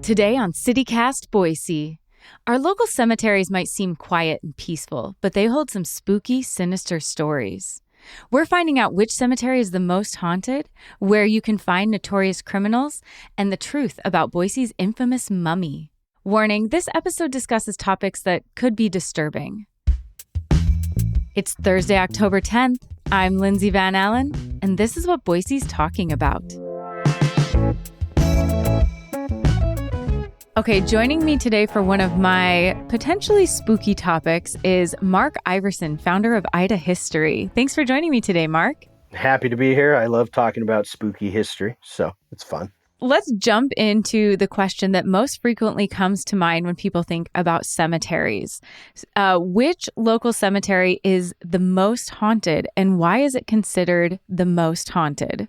Today on CityCast Boise, our local cemeteries might seem quiet and peaceful, but they hold some spooky, sinister stories. We're finding out which cemetery is the most haunted, where you can find notorious criminals, and the truth about Boise's infamous mummy. Warning, this episode discusses topics that could be disturbing. It's Thursday, October 10th. I'm Lindsay Van Allen, and this is what Boise's talking about. Okay, joining me today for one of my potentially spooky topics is Mark Iverson, founder of Ida History. Thanks for joining me today, Mark. Happy to be here. I love talking about spooky history, so it's fun. Let's jump into the question that most frequently comes to mind when people think about cemeteries. Which local cemetery is the most haunted, and why is it considered the most haunted?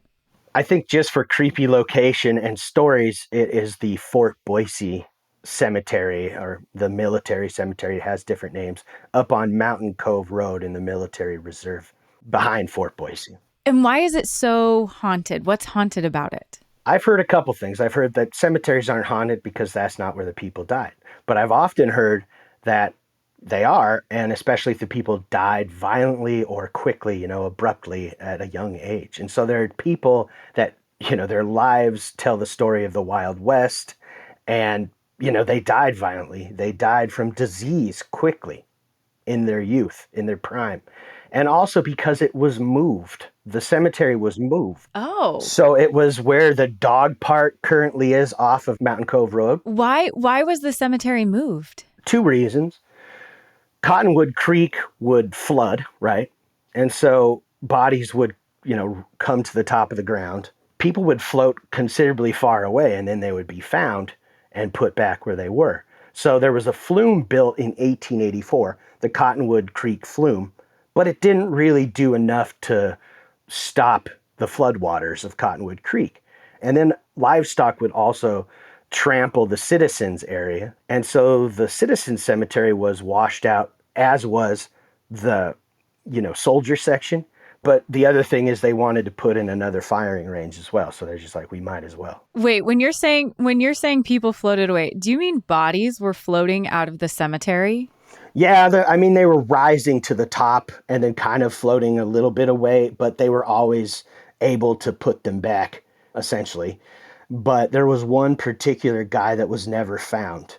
I think just for creepy location and stories, it is the Fort Boise Cemetery, or the military cemetery. It has different names, up on Mountain Cove Road in the military reserve behind Fort Boise. And why is it so haunted? What's haunted about it? I've heard a couple things. I've heard that cemeteries aren't haunted because that's not where the people died. But I've often heard that they are, and especially if the people died violently or quickly, abruptly at a young age. And so there are people that, their lives tell the story of the Wild West, and, they died violently. They died from disease quickly in their youth, in their prime. And also because it was moved. The cemetery was moved. Oh. So it was where the dog park currently is off of Mountain Cove Road. Why was the cemetery moved? Two reasons. Cottonwood Creek would flood, right? And so bodies would, come to the top of the ground. People would float considerably far away, and then they would be found and put back where they were. So there was a flume built in 1884, the Cottonwood Creek flume, but it didn't really do enough to stop the floodwaters of Cottonwood Creek. And then livestock would also trample the citizens area. And so the citizens cemetery was washed out, as was the, soldier section. But the other thing is they wanted to put in another firing range as well. So they're just like, we might as well. Wait, when you're saying people floated away, do you mean bodies were floating out of the cemetery? Yeah, they were rising to the top and then kind of floating a little bit away, but they were always able to put them back, essentially. But there was one particular guy that was never found.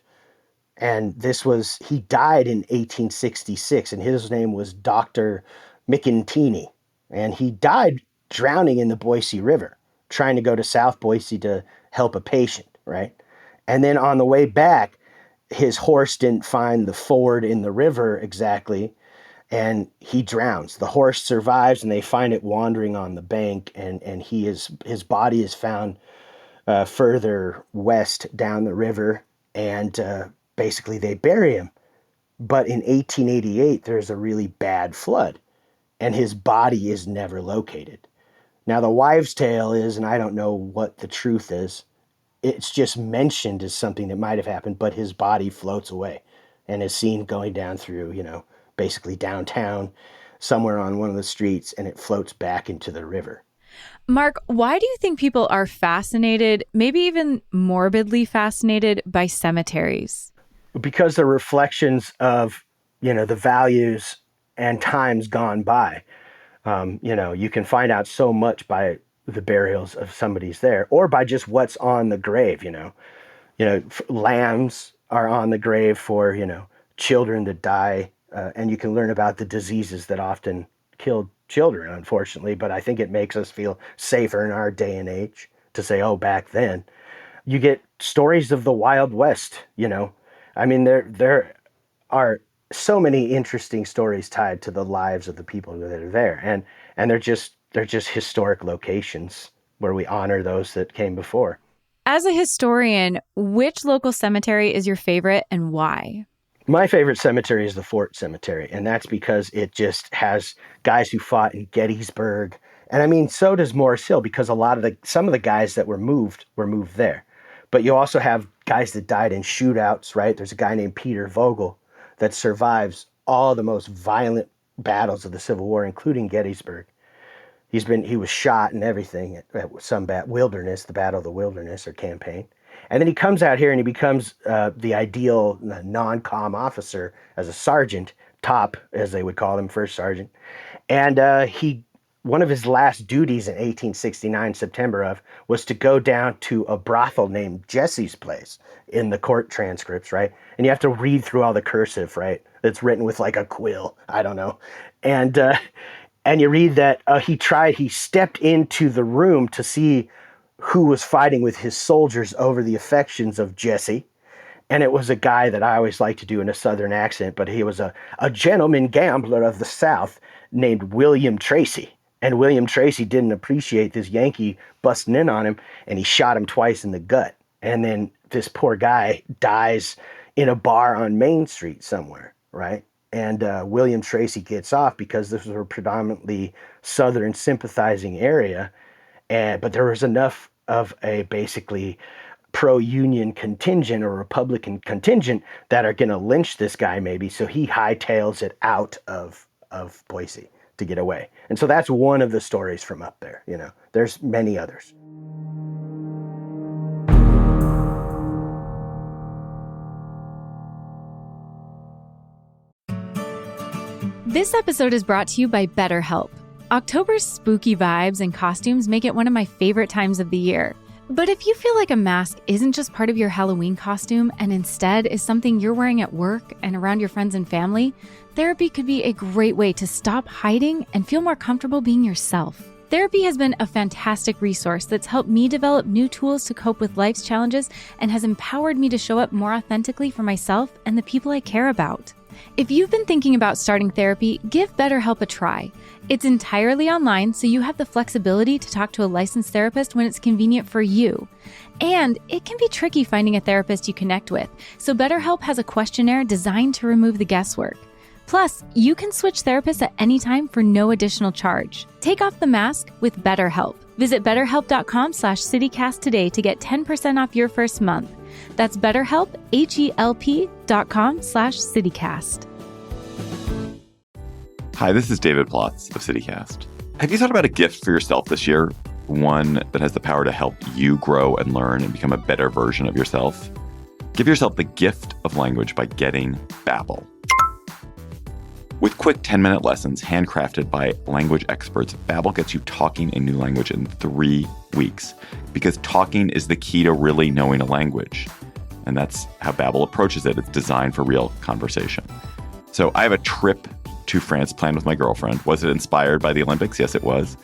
And he died in 1866, and his name was Dr. McIntini. And he died drowning in the Boise River, trying to go to South Boise to help a patient, right? And then on the way back, his horse didn't find the ford in the river exactly, and he drowns. The horse survives, and they find it wandering on the bank, and his body is found further west down the river, and basically they bury him. But in 1888, there's a really bad flood, and his body is never located. Now, the wives' tale is, and I don't know what the truth is, it's just mentioned as something that might have happened, but his body floats away and is seen going down through, basically downtown, somewhere on one of the streets, and it floats back into the river. Mark, why do you think people are fascinated, maybe even morbidly fascinated, by cemeteries? Because they're reflections of, the values and times gone by. You can find out so much by the burials of somebody's there, or by just what's on the grave. Lambs are on the grave for, children that die, and you can learn about the diseases that often killed children, unfortunately, but I think it makes us feel safer in our day and age to say, oh, back then. You get stories of the Wild West, there are so many interesting stories tied to the lives of the people that are there, and they're just historic locations where we honor those that came before. As a historian, which local cemetery is your favorite and why? My favorite cemetery is the Fort Cemetery, and that's because it just has guys who fought in Gettysburg. And so does Morris Hill, because some of the guys that were moved there. But you also have guys that died in shootouts, right? There's a guy named Peter Vogel that survives all the most violent battles of the Civil War, including Gettysburg. He was shot and everything at some wilderness, the Battle of the Wilderness or campaign. And then he comes out here and he becomes the ideal non-com officer as a sergeant, top, as they would call him, first sergeant. And one of his last duties in 1869, September of, was to go down to a brothel named Jesse's Place in the court transcripts, right? And you have to read through all the cursive, right? It's written with like a quill. I don't know. And you read that he stepped into the room to see who was fighting with his soldiers over the affections of Jesse. And it was a guy that I always like to do in a Southern accent, but he was a gentleman gambler of the South named William Tracy. And William Tracy didn't appreciate this Yankee busting in on him, and he shot him twice in the gut. And then this poor guy dies in a bar on Main Street somewhere, right? And William Tracy gets off because this was a predominantly Southern sympathizing area. But there was enough of a basically pro-union contingent or Republican contingent that are going to lynch this guy maybe. So he hightails it out of Boise to get away. And so that's one of the stories from up there. You know, there's many others. This episode is brought to you by BetterHelp. October's spooky vibes and costumes make it one of my favorite times of the year. But if you feel like a mask isn't just part of your Halloween costume and instead is something you're wearing at work and around your friends and family, therapy could be a great way to stop hiding and feel more comfortable being yourself. Therapy has been a fantastic resource that's helped me develop new tools to cope with life's challenges and has empowered me to show up more authentically for myself and the people I care about. If you've been thinking about starting therapy, give BetterHelp a try. It's entirely online, so you have the flexibility to talk to a licensed therapist when it's convenient for you. And it can be tricky finding a therapist you connect with, so BetterHelp has a questionnaire designed to remove the guesswork. Plus, you can switch therapists at any time for no additional charge. Take off the mask with BetterHelp. Visit betterhelp.com/citycast today to get 10% off your first month. That's BetterHelp, HELP.com/citycast. Hi, this is David Plotz of CityCast. Have you thought about a gift for yourself this year? One that has the power to help you grow and learn and become a better version of yourself? Give yourself the gift of language by getting Babbel. With quick 10-minute lessons handcrafted by language experts, Babbel gets you talking a new language in 3 weeks. Because talking is the key to really knowing a language. And that's how Babbel approaches it. It's designed for real conversation. So I have a trip to France planned with my girlfriend. Was it inspired by the Olympics? Yes, it was.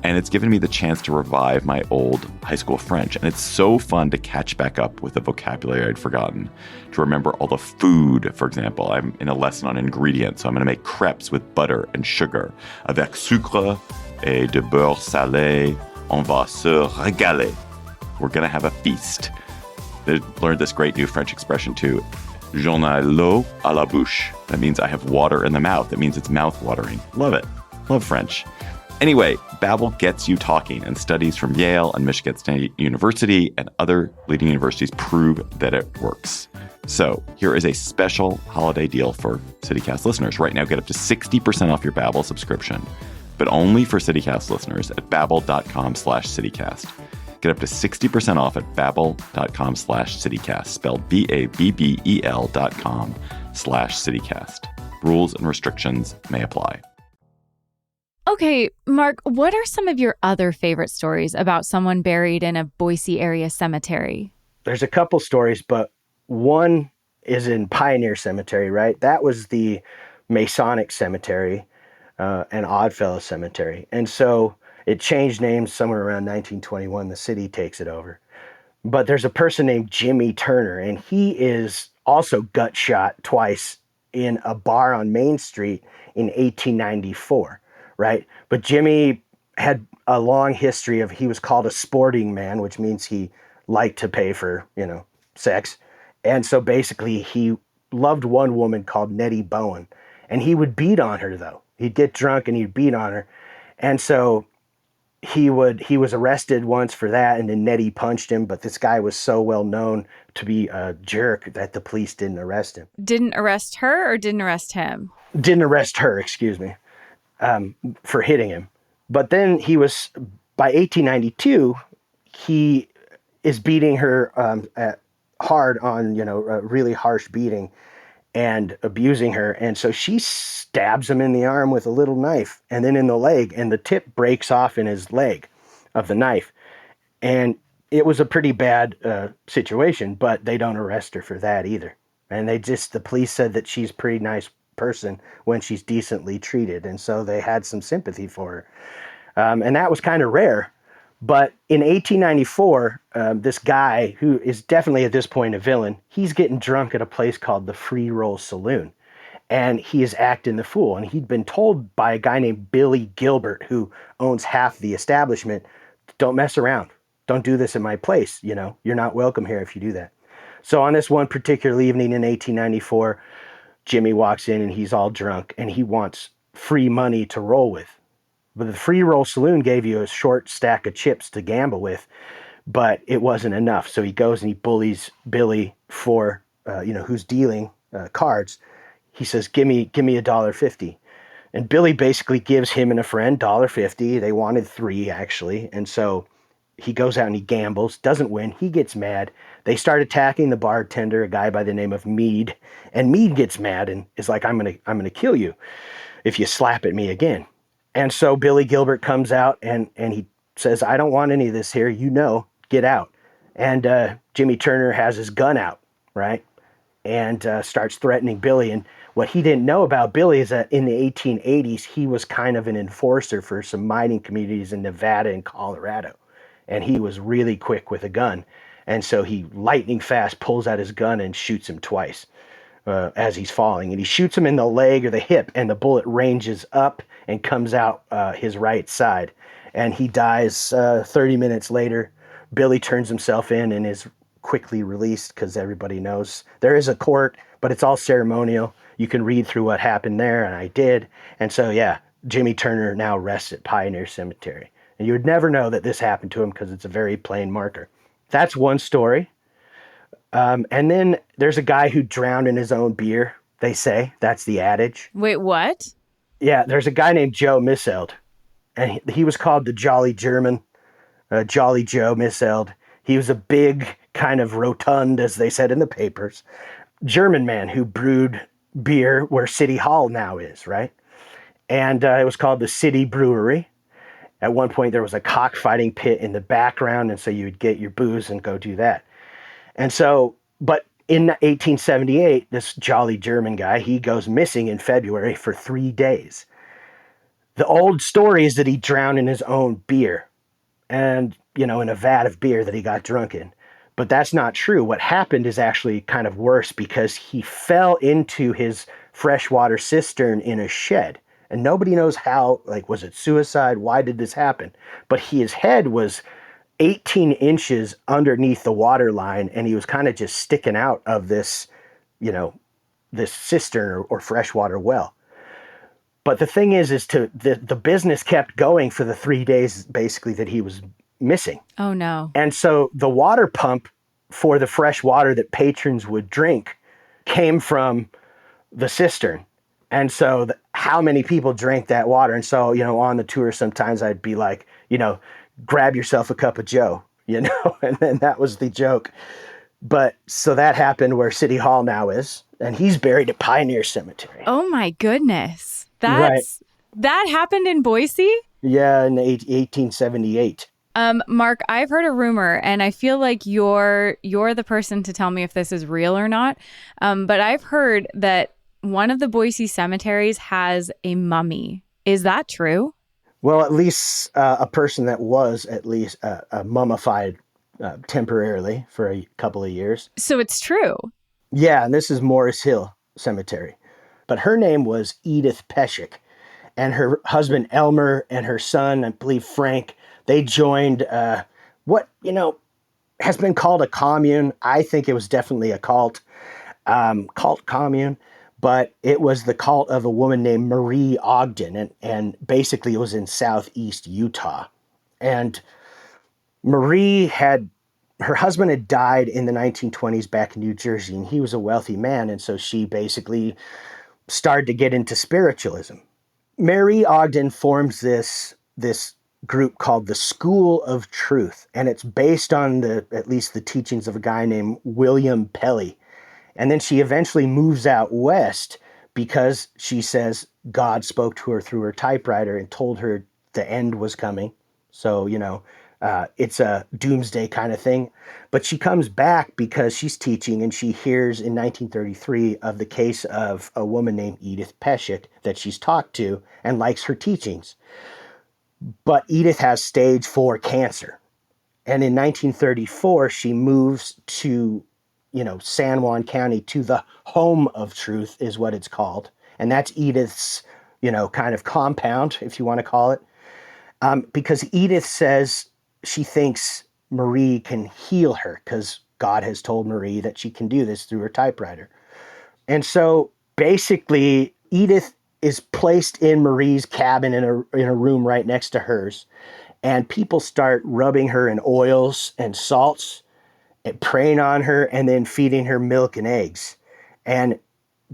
And it's given me the chance to revive my old high school French. And it's so fun to catch back up with the vocabulary I'd forgotten. To remember all the food, for example. I'm in a lesson on ingredients, so I'm going to make crepes with butter and sugar. Avec sucre et de beurre salé, on va se régaler. We're going to have a feast. They learned this great new French expression too. J'en ai l'eau à la bouche. That means I have water in the mouth. That means it's mouth-watering. Love it. Love French. Anyway, Babbel gets you talking, and studies from Yale and Michigan State University and other leading universities prove that it works. So here is a special holiday deal for CityCast listeners. Right now, get up to 60% off your Babbel subscription, but only for CityCast listeners at babbel.com/citycast. Get up to 60% off at babbel.com/citycast, spelled BABBEL.com/citycast. Rules and restrictions may apply. Okay, Mark, what are some of your other favorite stories about someone buried in a Boise area cemetery? There's a couple stories, but one is in Pioneer Cemetery, right? That was the Masonic Cemetery and Oddfellows Cemetery. And so it changed names somewhere around 1921. The city takes it over. But there's a person named Jimmy Turner, and he is also gut shot twice in a bar on Main Street in 1894. Right. But Jimmy had a long history of, he was called a sporting man, which means he liked to pay for, sex. And so basically he loved one woman called Nettie Bowen, and he would beat on her though. He'd get drunk and he'd beat on her. And so he was arrested once for that, and then Nettie punched him. But this guy was so well known to be a jerk that the police didn't arrest him. Didn't arrest her or didn't arrest him? Didn't arrest her, excuse me. For hitting him. But then by 1892, is beating her hard on, a really harsh beating and abusing her. And so she stabs him in the arm with a little knife and then in the leg, and the tip breaks off in his leg of the knife. And it was a pretty bad situation, but they don't arrest her for that either. And the police said that she's a pretty nice person when she's decently treated. And so they had some sympathy for her. And that was kind of rare. But in 1894, this guy, who is definitely at this point a villain, he's getting drunk at a place called the Free Roll Saloon. And he is acting the fool. And he'd been told by a guy named Billy Gilbert, who owns half the establishment, don't mess around. Don't do this in my place. You're not welcome here if you do that. So on this one particular evening in 1894, Jimmy walks in and he's all drunk and he wants free money to roll with. But the Free Roll Saloon gave you a short stack of chips to gamble with, but it wasn't enough. So he goes and he bullies Billy for, who's dealing cards. He says, give me $1.50. And Billy basically gives him and a friend $1.50. They wanted $3 actually. And so he goes out and he gambles, doesn't win. He gets mad. They start attacking the bartender, a guy by the name of Meade. And Meade gets mad and is like, I'm gonna kill you if you slap at me again. And so Billy Gilbert comes out and he says, I don't want any of this here. Get out. And Jimmy Turner has his gun out, right? And starts threatening Billy. And what he didn't know about Billy is that in the 1880s, he was kind of an enforcer for some mining communities in Nevada and Colorado. And he was really quick with a gun. And so he lightning fast pulls out his gun and shoots him twice as he's falling. And he shoots him in the leg or the hip, and the bullet ranges up and comes out his right side. And he dies 30 minutes later. Billy turns himself in and is quickly released because everybody knows there is a court, but it's all ceremonial. You can read through what happened there, and I did. And so, yeah, Jimmy Turner now rests at Pioneer Cemetery. And you would never know that this happened to him because it's a very plain marker. That's one story. And then there's a guy who drowned in his own beer, they say. That's the adage. Wait, what? Yeah, there's a guy named Joe Misseld. And he was called the Jolly German, Jolly Joe Misseld. He was a big, kind of rotund, as they said in the papers, German man who brewed beer where City Hall now is, right? And it was called the City Brewery. At one point, there was a cockfighting pit in the background, and so you would get your booze and go do that. And so, but in 1878, this jolly German guy, he goes missing in February for 3 days. The old story is that he drowned in his own beer and, in a vat of beer that he got drunk in. But that's not true. What happened is actually kind of worse because he fell into his freshwater cistern in a shed. And nobody knows how, was it suicide? Why did this happen? But his head was 18 inches underneath the water line, and he was kind of just sticking out of this, this cistern or freshwater well. But the thing is the business kept going for the 3 days, basically, that he was missing. Oh, no. And so the water pump for the fresh water that patrons would drink came from the cistern. And so how many people drank that water? And so, on the tour, sometimes I'd be like, grab yourself a cup of Joe, and then that was the joke. But so that happened where City Hall now is, and he's buried at Pioneer Cemetery. Oh my goodness. Right. That happened in Boise? Yeah, in 1878. Mark, I've heard a rumor, and I feel like you're the person to tell me if this is real or not. But I've heard that one of the Boise cemeteries has a mummy. Is that true? Well, at least a person that was at least mummified temporarily for a couple of years. So it's true. Yeah, and this is Morris Hill Cemetery. But her name was Edith Peschick, and her husband Elmer and her son, I believe Frank, they joined what, has been called a commune. I think it was definitely a cult commune. But it was the cult of a woman named Marie Ogden, and basically it was in southeast Utah. And her husband had died in the 1920s back in New Jersey, and he was a wealthy man, and so she basically started to get into spiritualism. Marie Ogden forms this group called the School of Truth, and it's based on at least the teachings of a guy named William Pelly. And then she eventually moves out west because she says God spoke to her through her typewriter and told her the end was coming. So, it's a doomsday kind of thing. But she comes back because she's teaching, and she hears in 1933 of the case of a woman named Edith Peshick that she's talked to and likes her teachings. But Edith has stage 4 cancer. And in 1934, she moves to, San Juan County, to the home of truth is what it's called. And that's Edith's, kind of compound, if you want to call it. Because Edith says she thinks Marie can heal her because God has told Marie that she can do this through her typewriter. And so basically, Edith is placed in Marie's cabin in a room right next to hers. And people start rubbing her in oils and salts and praying on her and then feeding her milk and eggs. And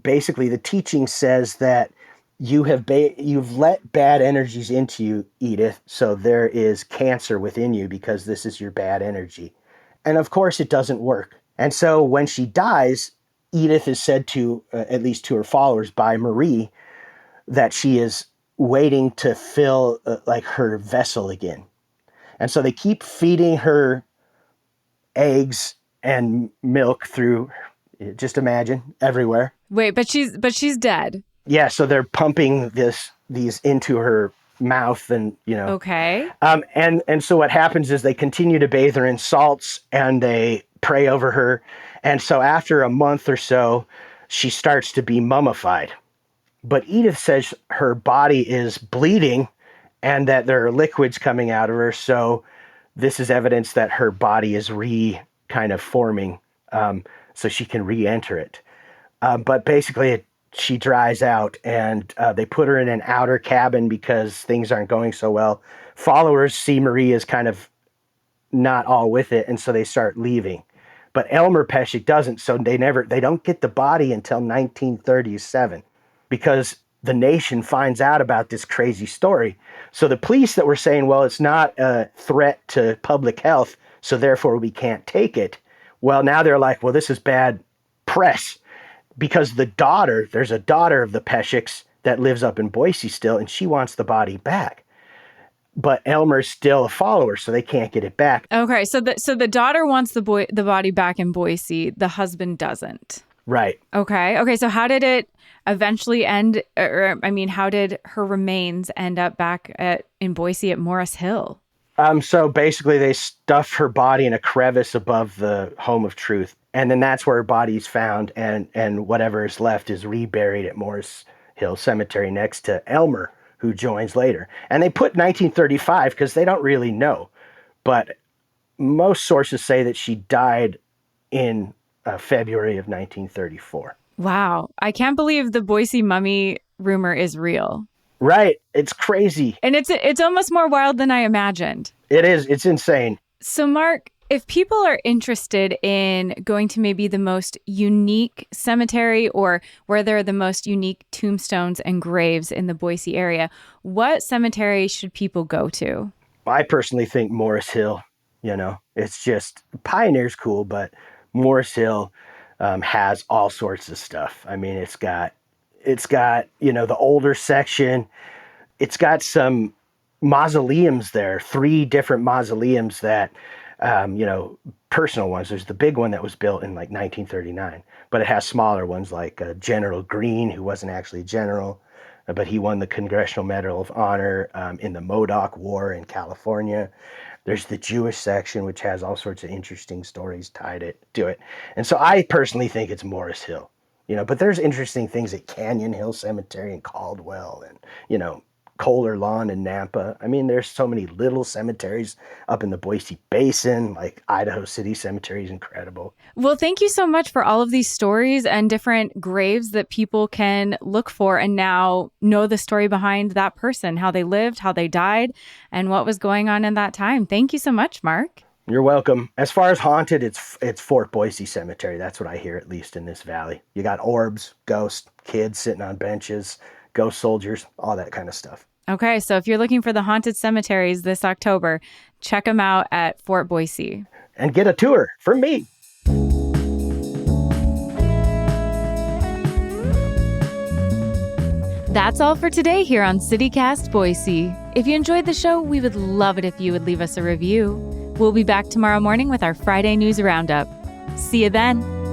basically the teaching says that you've let bad energies into you, Edith, so there is cancer within you because this is your bad energy. And of course it doesn't work. And so when she dies, Edith is said to, at least to her followers by Marie, that she is waiting to fill like her vessel again. And so they keep feeding her eggs and milk through, just imagine, everywhere. Wait, but she's dead. Yeah, so they're pumping these into her mouth and, Okay. And so what happens is they continue to bathe her in salts and they pray over her. And so after a month or so, she starts to be mummified. But Edith says her body is bleeding and that there are liquids coming out of her. So this is evidence that her body is kind of forming, so she can re-enter it. But basically she dries out and they put her in an outer cabin because things aren't going so well. Followers see Marie as kind of not all with it, and so they start leaving. But Elmer Peshick doesn't, so they don't get the body until 1937 because the nation finds out about this crazy story. So the police that were saying, well, it's not a threat to public health, so therefore we can't take it. Well, now they're like, well, this is bad press because there's a daughter of the Peshicks that lives up in Boise still, and she wants the body back. But Elmer's still a follower, so they can't get it back. Okay, so the daughter wants the body back in Boise. The husband doesn't. Right. Okay. So how did it eventually end? How did her remains end up back in Boise at Morris Hill? So basically, they stuff her body in a crevice above the home of truth, and then that's where her body's found, and whatever is left is reburied at Morris Hill Cemetery next to Elmer, who joins later. And they put 1935 because they don't really know, but most sources say that she died in February of 1934. Wow. I can't believe the Boise mummy rumor is real. Right. It's crazy. And it's almost more wild than I imagined. It is. It's insane. So, Mark, if people are interested in going to maybe the most unique cemetery or where there are the most unique tombstones and graves in the Boise area, what cemetery should people go to? I personally think Morris Hill. It's just Pioneer's cool, but Morris Hill has all sorts of stuff. I mean, it's got the older section. It's got some mausoleums there, 3 different mausoleums that, personal ones. There's the big one that was built in like 1939, but it has smaller ones like General Greene, who wasn't actually a general, but he won the Congressional Medal of Honor in the Modoc War in California. There's the Jewish section, which has all sorts of interesting stories tied to it. And so I personally think it's Morris Hill, but there's interesting things at Canyon Hill Cemetery in Caldwell and, Kohler Lawn in Nampa. I mean, there's so many little cemeteries up in the Boise Basin, like Idaho City Cemetery is incredible. Well, thank you so much for all of these stories and different graves that people can look for and now know the story behind that person, how they lived, how they died, and what was going on in that time. Thank you so much, Mark. You're welcome. As far as haunted, it's Fort Boise Cemetery. That's what I hear, at least in this valley. You got orbs, ghosts, kids sitting on benches, ghost soldiers, all that kind of stuff. Okay, so if you're looking for the haunted cemeteries this October, check them out at Fort Boise. And get a tour from me. That's all for today here on CityCast Boise. If you enjoyed the show, we would love it if you would leave us a review. We'll be back tomorrow morning with our Friday News Roundup. See you then.